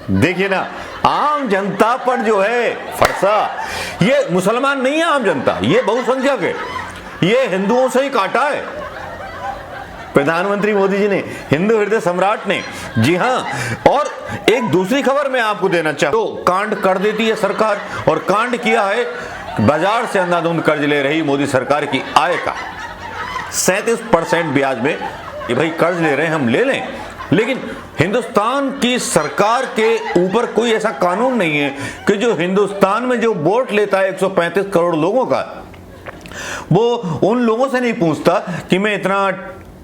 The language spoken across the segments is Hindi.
देखिए ना, आम जनता पर जो है फरसा, ये मुसलमान नहीं है आम जनता, ये बहुसंख्यक है, ये हिंदुओं से ही काटा है प्रधानमंत्री मोदी जी ने, हिंदू हृदय सम्राट ने। जी हां, और एक दूसरी खबर मैं आपको देना चाहूं, तो कांड कर देती है सरकार, और कांड किया है बाजार से अंधाधुंध कर्ज ले रही मोदी सरकार की आय का 37% ब्याज में। कि भाई कर्ज ले रहे हैं, हम ले लें, लेकिन हिंदुस्तान की सरकार के ऊपर कोई ऐसा कानून नहीं है कि जो हिंदुस्तान में जो वोट लेता है 135 करोड़ लोगों का, वो उन लोगों से नहीं पूछता कि मैं इतना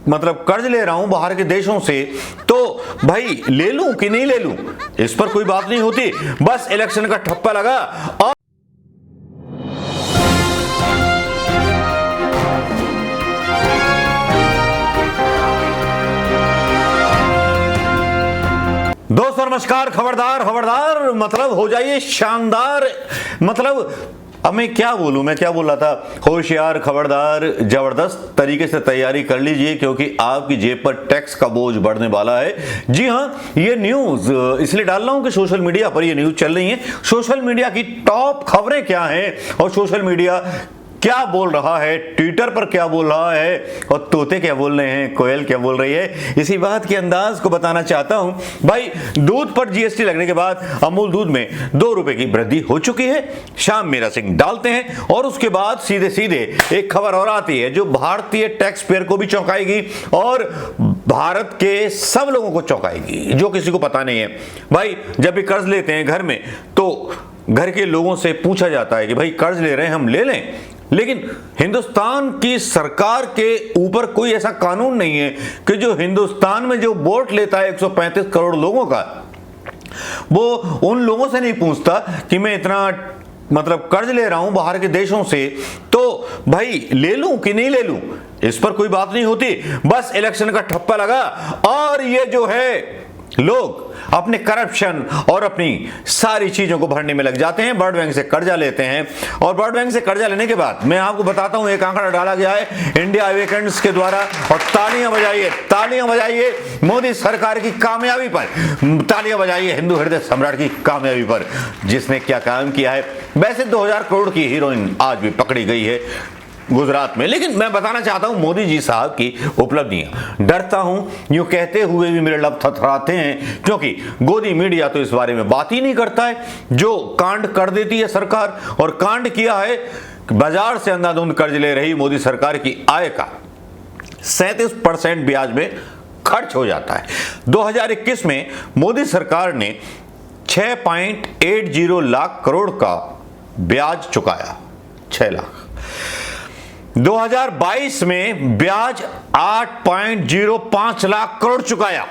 कर्ज ले रहा हूं बाहर के देशों से, तो भाई ले लूं कि नहीं ले लूं, इस पर कोई बात नहीं होती। बस इलेक्शन का ठप्पा लगा और दोस्तों नमस्कार, खबरदार खबरदार हो जाइए शानदार। अब मैं क्या बोलूं, मैं क्या बोल रहा था, होशियार खबरदार जबरदस्त तरीके से तैयारी कर लीजिए, क्योंकि आपकी जेब पर टैक्स का बोझ बढ़ने वाला है। जी हां, ये न्यूज इसलिए डाल रहा हूं कि सोशल मीडिया पर ये न्यूज चल रही है। सोशल मीडिया की टॉप खबरें क्या हैं और सोशल मीडिया क्या बोल रहा है, ट्विटर पर क्या बोल रहा है, और तोते क्या बोल रहे हैं, कोयल क्या बोल रही है, इसी बात के अंदाज को बताना चाहता हूं। भाई, दूध पर जीएसटी लगने के बाद अमूल दूध में 2 रुपए की वृद्धि हो चुकी है। श्याम मीरा सिंह डालते हैं और उसके बाद सीधे सीधे एक खबर और आती है जो भारतीय टैक्स पेयर को भी चौंकाएगी और भारत के सब लोगों को चौंकाएगी, जो किसी को पता नहीं है। भाई, जब भी कर्ज लेते हैं घर में, तो घर के लोगों से पूछा जाता है कि भाई कर्ज ले रहे हैं, हम ले लें, लेकिन हिंदुस्तान की सरकार के ऊपर कोई ऐसा कानून नहीं है कि जो हिंदुस्तान में जो वोट लेता है 135 करोड़ लोगों का, वो उन लोगों से नहीं पूछता कि मैं इतना कर्ज ले रहा हूं बाहर के देशों से, तो भाई ले लूं कि नहीं ले लूं, इस पर कोई बात नहीं होती। बस इलेक्शन का ठप्पा लगा और ये जो है लोग अपने करप्शन और अपनी सारी चीजों को भरने में लग जाते हैं, वर्ल्ड बैंक से कर्जा लेते हैं, और वर्ल्ड बैंक से कर्जा लेने के बाद मैं आपको बताता हूं, एक आंकड़ा डाला गया है इंडिया वीकेंड्स के द्वारा, और तालियां बजाइए मोदी सरकार की कामयाबी पर, तालियां बजाइए हिंदू हृदय सम्राट की कामयाबी पर, जिसने क्या काम किया है। वैसे 2000 करोड़ की हीरोइन आज भी पकड़ी गई है गुजरात में, लेकिन मैं बताना चाहता हूं मोदी जी साहब की उपलब्धियां। डरता हूं यूं कहते हुए भी मेरे लब थरथराते हैं, क्योंकि गोदी मीडिया तो इस बारे में बात ही नहीं करता है। जो कांड कर देती है सरकार, और कांड किया है बाजार से अंधाधुंध कर्ज ले रही मोदी सरकार की आय का 37% ब्याज में खर्च हो जाता है। 2021 में मोदी सरकार ने 6.80 लाख करोड़ का ब्याज चुकाया, 6 लाख। 2022 में ब्याज 8.05 लाख करोड़ चुकाया।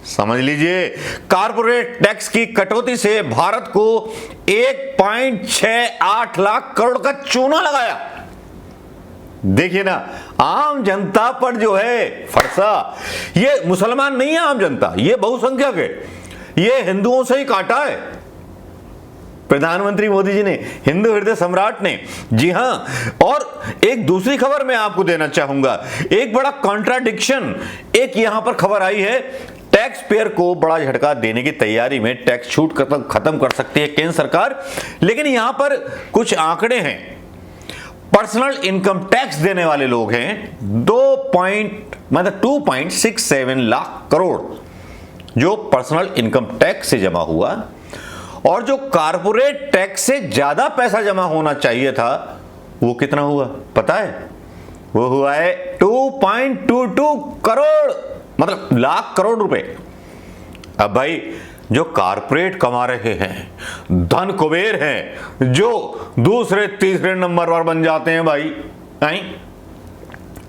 समझ लीजिए, कारपोरेट टैक्स की कटौती से भारत को 1.68 लाख करोड़ का चूना लगाया। देखिए ना, आम जनता पर जो है फरसा, ये मुसलमान नहीं है आम जनता, ये बहुसंख्यक है, ये हिंदुओं से ही काटा है प्रधानमंत्री मोदी जी ने, हिंदू हृदय सम्राट ने। जी हां, और एक दूसरी खबर मैं आपको देना चाहूंगा, एक बड़ा कॉन्ट्राडिक्शन एक यहां पर खबर आई है। टैक्स पेयर को बड़ा झटका देने की तैयारी में टैक्स छूट खत्म कर सकती है केंद्र सरकार, लेकिन यहां पर कुछ आंकड़े हैं। पर्सनल इनकम टैक्स देने वाले लोग हैं 2.67 लाख करोड़ जो पर्सनल इनकम टैक्स से जमा हुआ, और जो कारपोरेट टैक्स से ज्यादा पैसा जमा होना चाहिए था वो कितना हुआ पता है? वो हुआ है 2.22 करोड़, लाख करोड़ रुपए। अब भाई, जो कारपोरेट कमा रहे हैं, धन कुबेर हैं, जो दूसरे तीसरे नंबर पर बन जाते हैं भाई, नहीं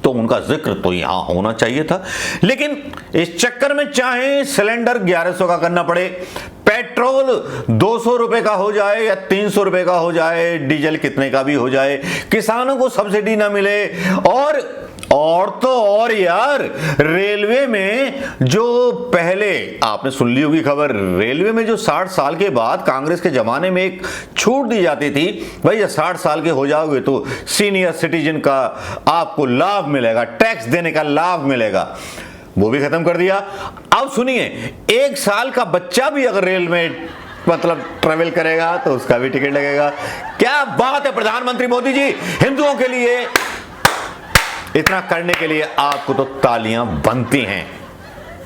तो उनका जिक्र तो यहां होना चाहिए था। लेकिन इस चक्कर में चाहे सिलेंडर 1100 का करना पड़े, पेट्रोल 200 रुपए का हो जाए या 300 रुपए का हो जाए, डीजल कितने का भी हो जाए, किसानों को सब्सिडी ना मिले, और यार, रेलवे में जो पहले आपने सुन ली होगी खबर, रेलवे में जो 60 साल के बाद कांग्रेस के जमाने में एक छूट दी जाती थी, भाई जब 60 साल के हो जाओगे तो सीनियर सिटीजन का आपको लाभ मिलेगा, टैक्स देने का लाभ मिलेगा। वो भी खत्म कर दिया। अब सुनिए, 1 साल का बच्चा भी अगर रेल में मतलब ट्रेवल करेगा तो उसका भी टिकट लगेगा। क्या बात है प्रधानमंत्री मोदी जी, हिंदुओं के लिए इतना करने के लिए आपको तो तालियां बनती हैं।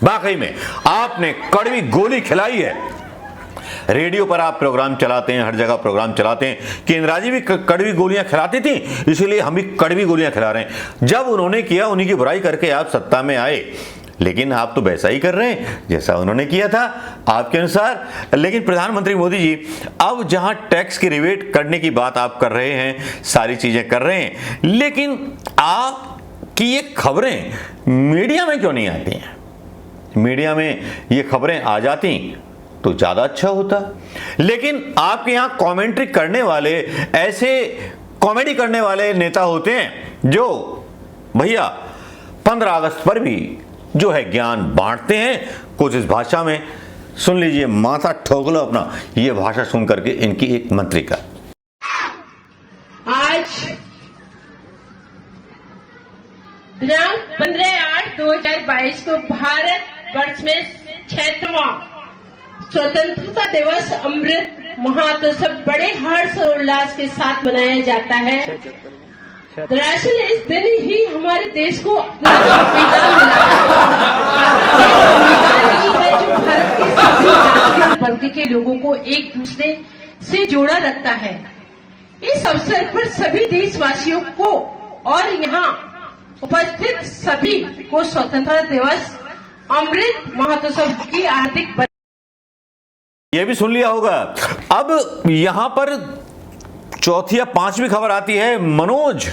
वाकई में आपने कड़वी गोली खिलाई है। रेडियो पर आप प्रोग्राम चलाते हैं, हर जगह प्रोग्राम चलाते हैं कि इंदिरा जी भी कड़वी गोलियां खिलाती थी, इसीलिए हम भी कड़वी गोलियां खिला रहे हैं। जब उन्होंने किया, उन्हीं की बुराई करके आप सत्ता में आए, लेकिन आप तो वैसा ही कर रहे हैं जैसा उन्होंने किया था आपके अनुसार। लेकिन प्रधानमंत्री मोदी जी, अब जहां टैक्स की रिबेट करने की बात आप कर रहे हैं, सारी चीजें कर रहे हैं, लेकिन आपकी ये खबरें मीडिया में क्यों नहीं आती हैं? मीडिया में ये खबरें आ जाती तो ज्यादा अच्छा होता। लेकिन आपके यहां कमेंट्री करने वाले, ऐसे कॉमेडी करने वाले नेता होते हैं जो भैया 15 अगस्त पर भी जो है ज्ञान बांटते हैं कुछ इस भाषा में। सुन लीजिए, माथा ठोक लो अपना, ये भाषा सुन करके इनकी एक मंत्री का। आज दिनांक 15/8/2022 को भारत वर्ष में 6वां स्वतंत्रता दिवस अमृत महोत्सव बड़े हर्ष और उल्लास के साथ मनाया जाता है। दरअसल इस दिन ही हमारे देश को अपना संविधान मिला है, जो भारत के सभी जाति और वर्ग के लोगों को एक दूसरे से जोड़ा रखता है। इस अवसर पर सभी देशवासियों को और यहाँ उपस्थित सभी को स्वतंत्रता दिवस अमृत महोत्सव की हार्दिक। ये भी सुन लिया होगा। अब यहां पर चौथी या 5वीं खबर आती है मनोज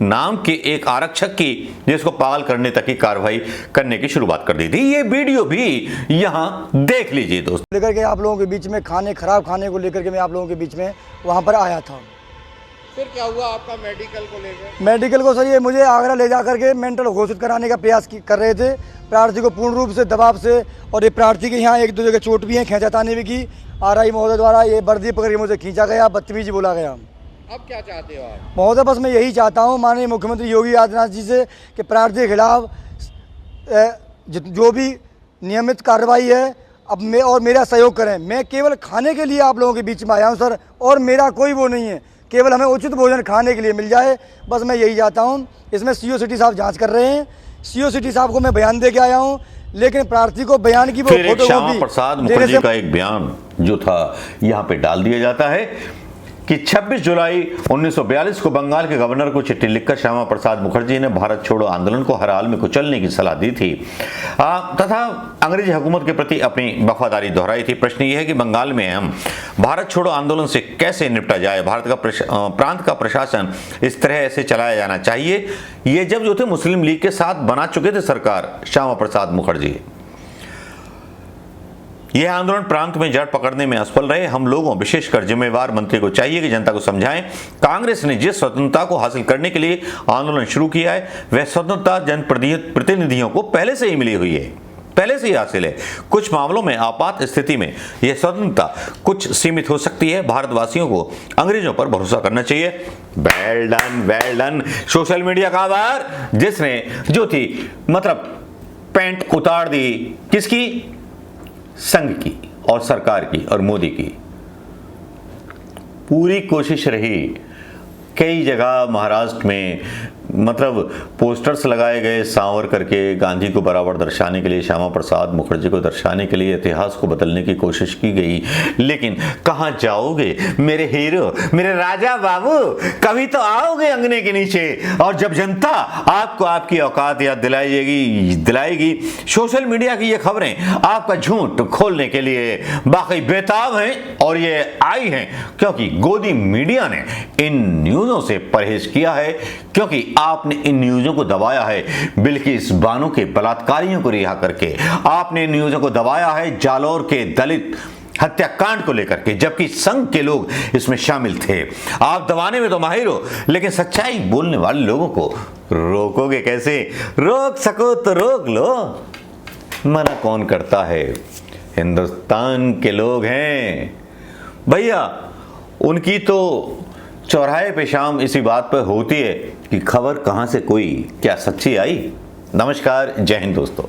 नाम के एक आरक्षक की, जिसको पागल करने तक की कार्रवाई करने की शुरुआत कर दी थी। ये वीडियो भी यहां देख लीजिए दोस्तों। लेकर के आप लोगों के बीच में खराब खाने को लेकर के मैं आप लोगों के बीच में वहां पर आया था। फिर क्या हुआ आपका मेडिकल को लेकर? मेडिकल को सर, ये मुझे आगरा ले जा करके मेंटल घोषित कराने का प्रयास कर रहे थे प्रार्थी को पूर्ण रूप से दबाव से। और ये प्रार्थी के यहाँ 1-2 जगह चोट भी है, खींचातानी भी की। RI महोदय द्वारा ये वर्दी पकड़ के मुझे खींचा गया, बदतमीजी बोला गया। अब क्या चाहते हो आप? महोदय बस मैं यही चाहता हूँ माननीय मुख्यमंत्री योगी आदित्यनाथ जी से कि प्रार्थी के खिलाफ जो भी नियमित कार्रवाई है अब मैं और मेरा सहयोग करें। मैं केवल खाने के लिए आप लोगों के बीच में आया हूँ सर, और मेरा कोई वो नहीं है, केवल हमें उचित भोजन खाने के लिए मिल जाए, बस मैं यही चाहता हूँ। इसमें CO सिटी साहब जांच कर रहे हैं। CO सिटी साहब को मैं बयान दे के आया हूँ, लेकिन प्रार्थी को बयान की वो फोटो श्यामा प्रसाद मुखर्जी का एक बयान जो था यहाँ पे डाल दिया जाता है कि 26 जुलाई 1942 को बंगाल के गवर्नर को चिट्ठी लिखकर श्यामा प्रसाद मुखर्जी ने भारत छोड़ो आंदोलन को हर हाल में कुचलने की सलाह दी थी तथा अंग्रेजी हुकूमत के प्रति अपनी वफादारी दोहराई थी। प्रश्न यह है कि बंगाल में हम भारत छोड़ो आंदोलन से कैसे निपटा जाए। भारत का प्रांत का प्रशासन इस तरह ऐसे चलाया जाना चाहिए। ये जब जो थे मुस्लिम लीग के साथ बना चुके थे सरकार श्यामा प्रसाद मुखर्जी। यह आंदोलन प्रांत में जड़ पकड़ने में असफल रहे। हम लोगों विशेषकर जिम्मेवार मंत्री को चाहिए कि जनता को समझाएं। कांग्रेस ने जिस स्वतंत्रता को हासिल करने के लिए आंदोलन शुरू किया है वह स्वतंत्रता जनप्रतिनिधियों को पहले से ही मिली हुई है, पहले से ही हासिल है। कुछ मामलों में आपात स्थिति में यह स्वतंत्रता कुछ सीमित हो सकती है। भारतवासियों को अंग्रेजों पर भरोसा करना चाहिए। Well done, well done. Social media का आभार जिसने जो थी मतलब पैंट उतार दी किसकी, संघ की और सरकार की और मोदी की। पूरी कोशिश रही कई जगह महाराष्ट्र में मतलब पोस्टर्स लगाए गए सांवर करके गांधी को बराबर दर्शाने के लिए, श्यामा प्रसाद मुखर्जी को दर्शाने के लिए, इतिहास को बदलने की कोशिश की गई। लेकिन कहां जाओगे मेरे हीरो, मेरे राजा बाबू, कभी तो आओगे अंगने के नीचे और जब जनता आपको आपकी औकात याद दिलाएगी। सोशल मीडिया की ये खबरें आपका झूठ खोलने के लिए बाकी बेताब हैं और ये आई हैं क्योंकि गोदी मीडिया ने इन न्यूज़ों से परहेज किया है, क्योंकि आपने इन न्यूज़ों को दबाया है बिल्किस बानो के बलात्कारियों को रिहा करके। आपने इन न्यूज़ों को दबाया है जालौर के दलित हत्याकांड को लेकर के, जबकि संघ के लोग इसमें शामिल थे। आप दबाने में तो माहिर हो, लेकिन सच्चाई बोलने वाले लोगों को रोकोगे कैसे? रोक सको तो रोक लो, मना कौन करता है? हिंदुस्तान के लोग हैं भैया। उनकी तो चौराहे पे शाम इसी बात पर होती है कि खबर कहां से कोई क्या सच्ची आई। नमस्कार, जय हिंद दोस्तों।